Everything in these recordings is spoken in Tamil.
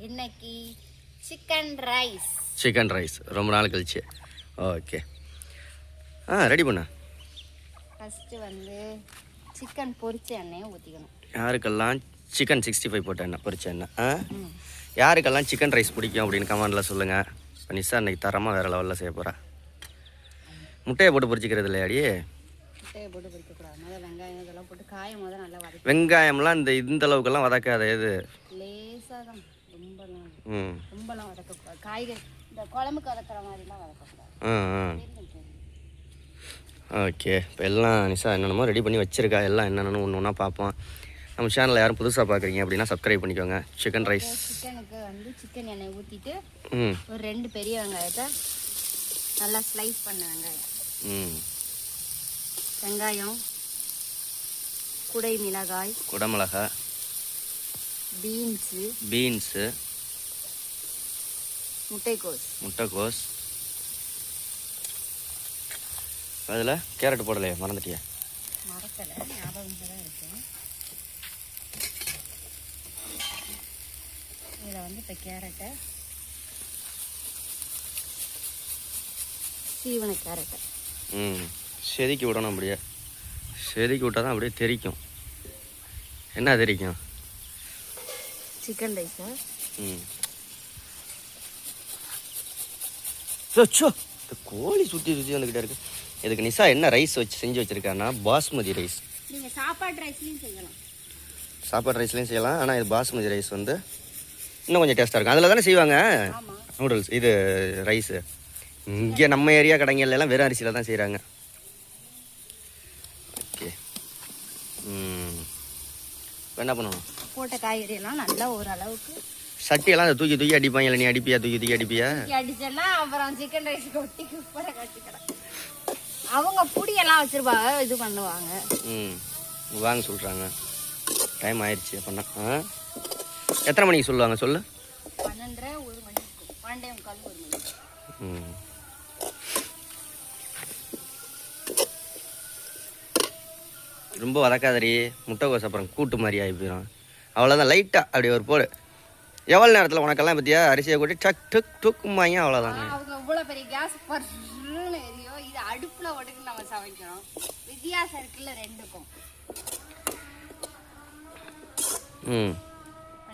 இன்னைக்கு சிக்கன் ரைஸ் ரொம்ப நாள் கழிச்சு. ஓகே, ரெடி பண்ண. ஃபஸ்ட்டு வந்து சிக்கன் பொரிச்ச எண்ணெயை ஊற்றிக்கணும். யாருக்கெல்லாம் சிக்கன் 65 போட்ட எண்ணெய் பொரிச்ச எண்ணெய், யாருக்கெல்லாம் சிக்கன் ரைஸ் பிடிக்கும் அப்படின்னு கமெண்டில் சொல்லுங்கள். இப்போ நிஷா அன்றைக்கி தரமாக வேறு லெவலில் செய்ய போகிறேன். முட்டையை போட்டு பொரிச்சிக்கிறது இல்லையாடி? முட்டையை போட்டு பொரிக்கக்கூடாது. முதல்ல வெங்காயம் இதெல்லாம் போட்டு காயம் முதல்ல நல்லா வதக்கி. வெங்காயம்லாம் இந்த அளவுக்கெல்லாம் வதக்காத. எது லேசாக தான், ரொம்பலாம் வதக்கக்கூடாது. காய்கறி இந்த குழம்புக்கு வதக்கிற மாதிரிலாம் வதக்கக்கூடாது. ஓகே, இப்போ எல்லாம் நிஷா என்னென்னமோ ரெடி பண்ணி வச்சுருக்கா. எல்லாம் என்னென்னு ஒன்று ஒன்றா பார்ப்போம். நம்ம சேனலில் யாரும் புதுசாக பார்க்குறீங்க அப்படின்னா சப்ஸ்கிரைப் பண்ணிக்கோங்க. சிக்கன் ரைஸ் சிக்கனுக்கு வந்து சிக்கன் எண்ணெய் ஊற்றிட்டு ஒரு 2 பெரிய வெங்காயத்தை நல்லா ஸ்லைஸ் பண்ண வெங்காயம், குடை மிளகாய், குடமிளகாய், பீன்ஸு, முட்டைக்கோஸ். அதில் கேரட் போடலையே, மறந்துட்டியா? மறக்கலை, ஞாபகம் தான் இருக்கு. இதில் வந்து இப்போ கேரட்டை, சீவன கேரட்டை செதுக்கி விடணும். அப்படியே செதுக்கி விட்டால் தான் அப்படியே தெரிக்கும். என்ன தெரிக்கும்? சிக்கன் ரைஸா? இந்த கோழி சுற்றி வந்துக்கிட்டே இருக்கு. இதுக்கு நிஷா என்ன ரைஸ் வச்சு செஞ்சு வச்சுருக்காங்கன்னா பாஸ்மதி ரைஸ். நீங்கள் சாப்பாடு ரைஸ்லையும் செய்யலாம். சாப்பாடு ரைஸ்லையும் செய்யலாம். ஆனால் இது பாஸ்மதி ரைஸ் வந்து இன்னும் கொஞ்சம் டேஸ்ட்டாக இருக்கும். அதில் தானே செய்வாங்க நூடுல்ஸ், இது ரைஸு. இங்கே நம்ம ஏரியா கடைங்கள்லாம் வெறும் அரிசியில் தான் செய்கிறாங்க. ஓகே, இப்போ என்ன பண்ணணும்? போட்ட காய்கறியெல்லாம் நல்லா ஓரளவுக்கு சட்டியெல்லாம் அதை தூக்கி அடிப்பாங்க. இல்லை நீ அடிப்பியா? தூக்கி அடிப்பியா? அடிச்சேன்னா அப்புறம் சிக்கன் ரைஸ் கொட்டி குப்பரை கட்டிக்கிறேன். அவங்க புடியெல்லாம் வச்சுருப்பாங்க, இது பண்ணுவாங்க. வாங்க சொல்கிறாங்க. டைம் ஆயிடுச்சு அப்படின்னா எத்தனை மணிக்கு சொல்லுவாங்க சொல்லு? 12:30 1 மணிக்கு, 12:45 1 மணிக்கு. ரொம்ப வதக்காதரி, முட்டைக்கோஸ் அப்புறம் கூட்டு மாதிரி ஆகி போயிடும். அவ்வளோதான், லைட்டாக அப்படி ஒரு போடு. எவ்வளோ நேரத்தில் உனக்கெல்லாம் பற்றியா அரிசியை கூட்டி டக் டக் டொக்குமாங்க, அவ்வளோதாங்க. அவங்க இவ்வளோ பெரிய கேஸ் பர்ன்னு எரியும். இது அடுப்பில் ஒடுக்கு நம்ம சமைக்கிறோம். வித்தியாசம் இருக்குல்ல ரெண்டுக்கும்.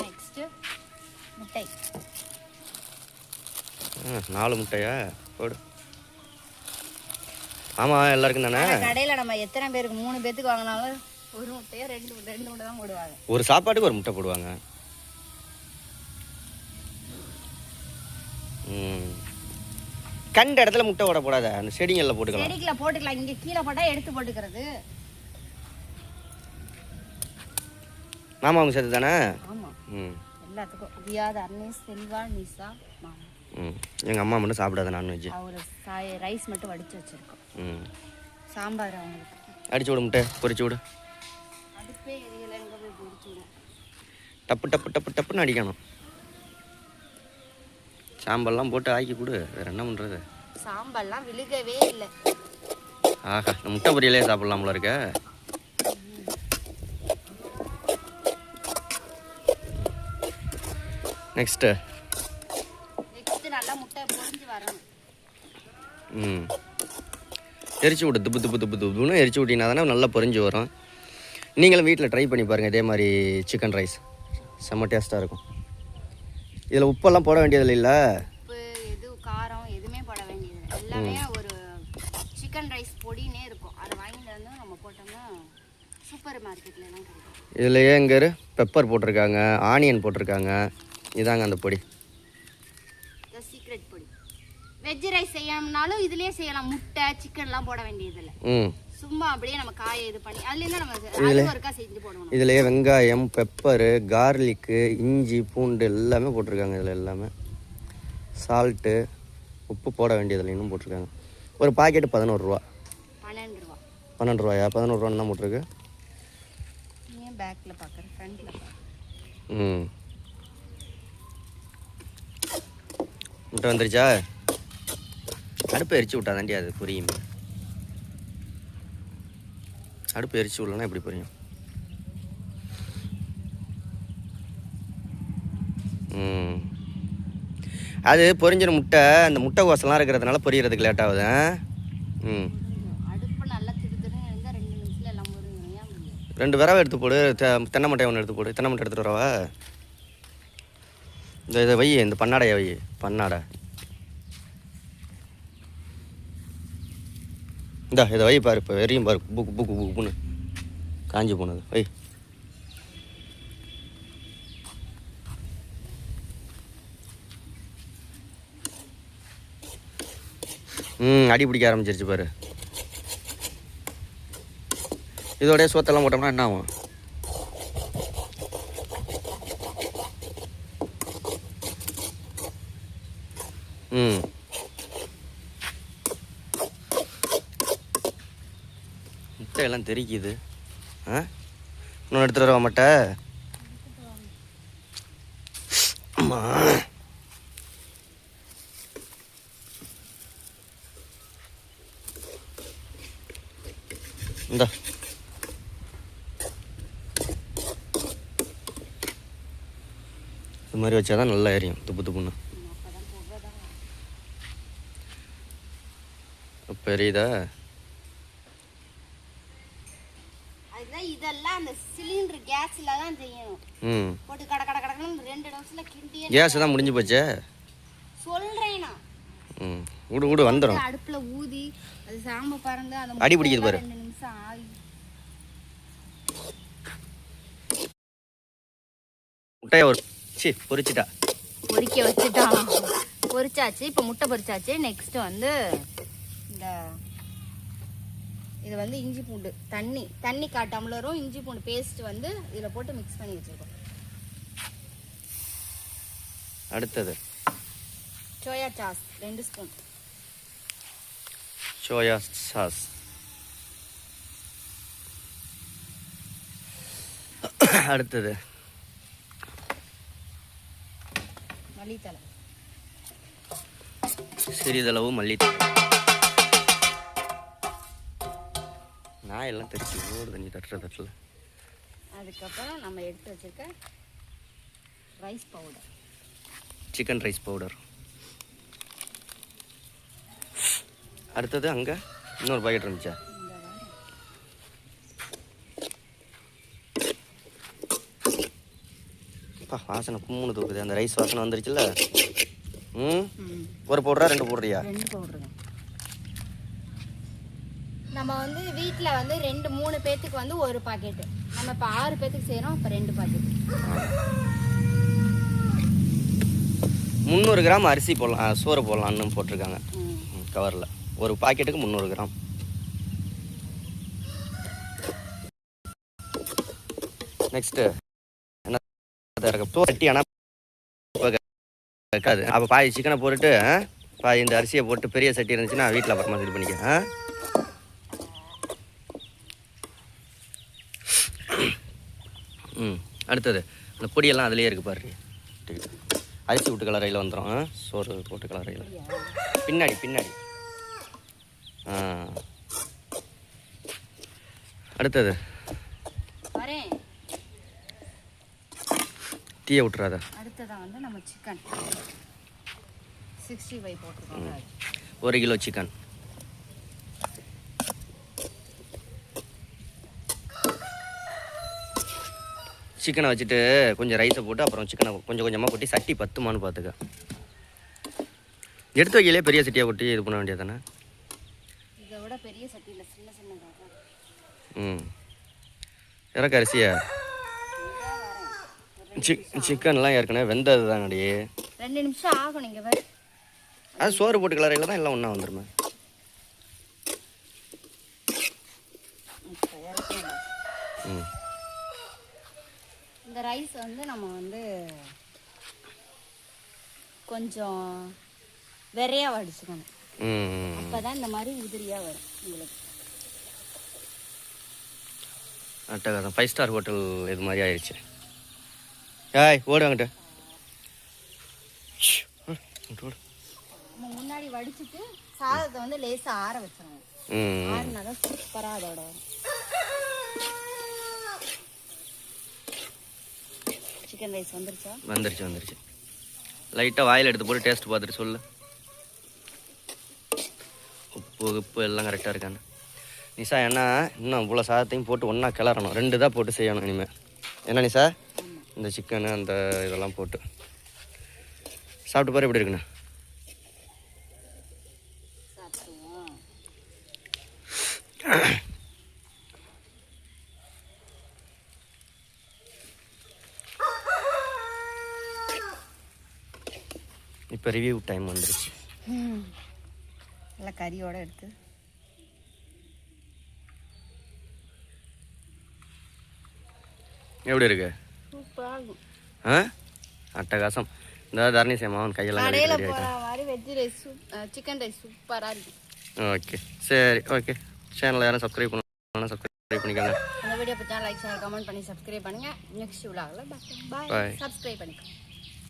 நெக்ஸ்ட்டு முட்டை. 4 முட்டையா போடு. ஆமாம், எல்லாருக்கும் தானே. கடையில் நம்ம எத்தனை பேருக்கு 3 பேத்துக்கு வாங்கினாலும் ஒரு முட்டையோ 2 முட்டை தான் போடுவாங்க. ஒரு சாப்பாட்டுக்கு ஒரு முட்டை போடுவாங்க. கண்ட இடத்துல முட்டை போட போடாத, அந்த செடிகளில் போட்டுக்கலாம். செடிகளில் போட்டுக்கலாம். இங்கே கீழே போட்டால் எடுத்து போட்டுக்கிறது. மாமா அவங்க சேர்த்து தானே? ஆமாம், எல்லாத்துக்கும். ரியாத், அர்னேஸ், செல்வா, நிஷா, மாமா. எங்கள் அம்மா மட்டும் சாப்பிடாத நான்வெஜ். அவர் ரைஸ் மட்டும் வடித்து வச்சுருக்கோம். சாம்பார் அவங்களுக்கு அடிச்சு விடு, முட்டை பொரிச்சு விடு. அடுப்பே எரியலை, எங்கே போய் பொரிச்சு விடும். டப்பு டப்பு டப்பு டப்புன்னு அடிக்கணும். சாம்பல்லாம் போட்டு ஆக்கி கொடு. வேறு என்ன பண்ணுறது? சாம்பல்லாம் விழுகவே இல்லை. ஆஹா, முட்டை பொரியலே சாப்பிட்லாம்ல இருக்க. நெக்ஸ்ட்டு நல்லா முட்டை பொரிஞ்சு வரணும். எரிச்சு விடு, துப்புன்னு எரிச்சு விட்டினா தானே நல்லா பொரிஞ்சு வரும். நீங்களும் வீட்டில் ட்ரை பண்ணி பாருங்கள். இதே மாதிரி சிக்கன் ரைஸ் செம்ம டேஸ்ட்டாக இருக்கும். இதில் உப்பெல்லாம் போட வேண்டியதில்லை. இல்லை, உப்பு எது காரம் எதுவுமே போட வேண்டியது. எல்லாமே ஒரு சிக்கன் ரைஸ் பொடினே இருக்கும். அதை வாங்கிட்டு வந்து நம்ம போட்டோம்னா சூப்பர் மார்க்கெட்லாம் கிடைக்கும். இதுலையே இங்கே பெப்பர் போட்டிருக்காங்க, ஆனியன் போட்டிருக்காங்க. இதாங்க அந்த பொடி, சீக்ரெட் பொடி. வெஜ் ரைஸ் செய்யணும்னாலும் இதுலேயே செய்யலாம். முட்டை சிக்கன்லாம் போட வேண்டியதில்லை. சும்மா அப்படியே நம்ம காயை இது பண்ணி அதுலேருந்து நம்ம ஒருக்கா செஞ்சு போடணும். இதுலேயே வெங்காயம், பெப்பரு, கார்லிக்கு, இஞ்சி, பூண்டு எல்லாமே போட்டிருக்காங்க. இதில் எல்லாமே சால்ட்டு, உப்பு போட வேண்டியதில்லை இன்னும் போட்டிருக்காங்க. ஒரு பாக்கெட்டு 11 ரூபா. 12 ரூபாயா? 11 ரூபான்னு தான் போட்டிருக்கு. ஏன் பேக்கில் பார்க்குறேன், ஃப்ரண்ட்டில். முட்டை வந்துருச்சா? அடுப்பை எரிச்சு விட்டா தாண்டி அது புரியும். அடுப்பு எரிச்சு விடலன்னா எப்படி புரியும்? அது பொரிஞ்சின முட்டை, அந்த முட்டை கோசெல்லாம் இருக்கிறதுனால பொரியறதுக்கு லேட் ஆகுது. ம், அடுப்பு நல்லா திருத்துன்னு இருந்தால் 2 நிமிஷத்தில் எல்லாம் போடுங்க. ஏன் முடியும்? 2 விரவை எடுத்து போடு. தென்னை மட்டை ஒன்று எடுத்து போடு. தென்னை மட்டை எடுத்துகிட்டு வரவா? இதை வை, இந்த பன்னாடையை வை. பன்னாடை இந்தா, இதை வை பாரு. இப்போ வெறியும் பாரு, புக்கு புக்கு புக்குன்னு காஞ்சி போனது. வை. அடி பிடிக்க ஆரம்பிச்சிருச்சு பாரு. இதோடைய சோத்தெல்லாம் போட்டோம்னா என்ன ஆகும்? முட்டையெல்லாம் தெரிக்குது. இன்னொன்று எடுத்துகிட்டு வரவா மட்டை? அம்மா, இந்த இது மாதிரி வச்சாதான் நல்லா எரியும் துப்பு துப்புன்னு. இப்போ எரியுதா? இதெல்லாம் அந்த சிலிண்டர் கேஸ்ல தான் செய்யணும். போட்டு கட கட கடன்னு 2 நிமிஷத்துல கிண்டியே. கேஸ் தான் முடிஞ்சு போச்சே. சொல்றேன் நான். விடு விடு வந்துடும். அடுப்புல ஊதி அது சாம்பு பறந்து அந்த அடி பிடிக்குது பாரு. 2 நிமிஷம் ஆகி முட்டையை பொரிச்சிட்டா. பொரிக்க வச்சுட்டான். பொரிச்சாச்சு. இப்போ முட்டை பொரிச்சாச்சு. நெக்ஸ்ட் வந்து இந்த இது வந்து இஞ்சி பூண்டு தண்ணி டம்ளரும் இஞ்சி பூண்டு பேஸ்ட் வந்து இதில் போட்டு மிக்ஸ் பண்ணி வச்சுருக்கோம். அடுத்தது soya sauce 2 spoon. Soya sauce. அடுத்தது மல்லித்தலை, சிறிதளவு மல்லித்தலை. நான் எல்லாம் தெரிச்சு ஓடு தண்ணி தட்டில். அதுக்கப்புறம் நம்ம எடுத்து வச்சிருக்க rice powder, chicken rice powder. அடுத்தது அங்கே இன்னொரு பாக்கெட் இருந்துச்சா? வாசனை கும்முன்னு தூக்குது. அந்த ரைஸ் வாசனை வந்துருச்சுல்ல. ஒரு பவுடரா 2 போடுறியா? 2 பவுடருங்க. நம்ம வந்து வீட்டில் வந்து 2-3 பேத்துக்கு வந்து 1 பாக்கெட்டு. நம்ம இப்போ 6 பேத்துக்கு செய்கிறோம். இப்போ 2 பாக்கெட். 300 கிராம் அரிசி போடலாம், சோறு போடலான்னு போட்டிருக்காங்க கவரில். ஒரு பாக்கெட்டுக்கு 300 கிராம். நெக்ஸ்ட்டு என்ன கட்டி ஆனால் இருக்காது. அப்போ பாதி சிக்கனை போட்டுட்டு பாதி இந்த அரிசியை போட்டு பெரிய சட்டி இருந்துச்சுன்னா வீட்டில் அப்புறமா இது பண்ணிக்க. அடுத்தது அந்த பொடியெல்லாம் அதுலேயே இருக்குது பாரு. அரிசி விட்டு கலரையில் வந்துடும். சோறு போட்டு கலரையில் பின்னாடி பின்னாடி. அடுத்தது தீய விட்டுறாத. அடுத்ததான் வந்து நம்ம சிக்கன் 65 போட்டுருக்கோம். 1 கிலோ சிக்கன். சிக்கனை வச்சுட்டு கொஞ்சம் ரைஸை போட்டு அப்புறம் சிக்கனை கொஞ்சம் கொஞ்சமாக கொட்டி சட்டி பத்துமான்னு பார்த்துக்க. எடுத்து வைக்கலையே பெரிய சட்டியாக கொட்டி இது பண்ண வேண்டியது தானே. இதை விட பெரிய சட்டியில் சின்ன சின்னதாக. இறக்க அரிசியா? சிக்கன்லாம் ஏற்கனவே வெந்தது தான். 2 நிமிஷம் ஆகும். நீங்கள் வேறு அது சோறு போட்டு கலரையில் தான் எல்லாம் ஒன்றா வந்துருமே. இந்த ரைஸ் வந்து நம்ம வந்து கொஞ்சம் வெறையாக வடிச்சுக்கணும். அப்போ தான் இந்த மாதிரி உதிரியாக வரும் உங்களுக்கு. அட்டகாசம். 5 ஸ்டார் ஹோட்டல் இது மாதிரி ஆயிடுச்சு. ஏய் ஓடுவாங்கிட்ட முன்னாடி வடிச்சுட்டு சாதத்தை வந்து லேசாக ஆற வச்சிடணும். ஆறினா தான் சூப்பராக அதோட வரும். சிக்கன் ரைஸ் வந்துருச்சா? வந்துருச்சு. லைட்டாக வாயில் எடுத்து போட்டு டேஸ்ட் பார்த்துட்டு சொல்லு. உப்பு எல்லாம் கரெக்டாக இருக்கான்னு. நிஷா என்ன இன்னும் இவ்வளோ சாதத்தையும் போட்டு ஒன்றா கிளறணும். 2 தான் போட்டு செய்யணும் இனிமேல். என்ன நிஷா? இந்த சிக்கனு அந்த இதெல்லாம் போட்டு சாப்பிட்டு பாரு எப்படி இருக்குண்ணா. இப்போ ரிவ்யூ டைம் வந்துருச்சு. நல்லா கறியோட எடுத்து எப்படி இருக்கு? சூப்பராக இருக்கும். அட்டகாசம். இந்த தரணி சேமாவன் கையெல்லாம் கடையில் போகிற மாதிரி வெஜ் ரைஸ் சிக்கன் ரைஸ் சூப்பராக இருக்கு. ஓகே சரி ஓகே. சேனலை யாரும் சப்ஸ்கிரைப் பண்ணலாம், சப்ஸ்கிரைப் பண்ணிக்கோங்க. இந்த வீடியோ பற்றி லைக் ஷேர் கமெண்ட் பண்ணி சப்ஸ்கிரைப் பண்ணுங்கள். நெக்ஸ்ட் விலாகில் பாய். சப்ஸ்கிரைப் பண்ணிக்கோங்க.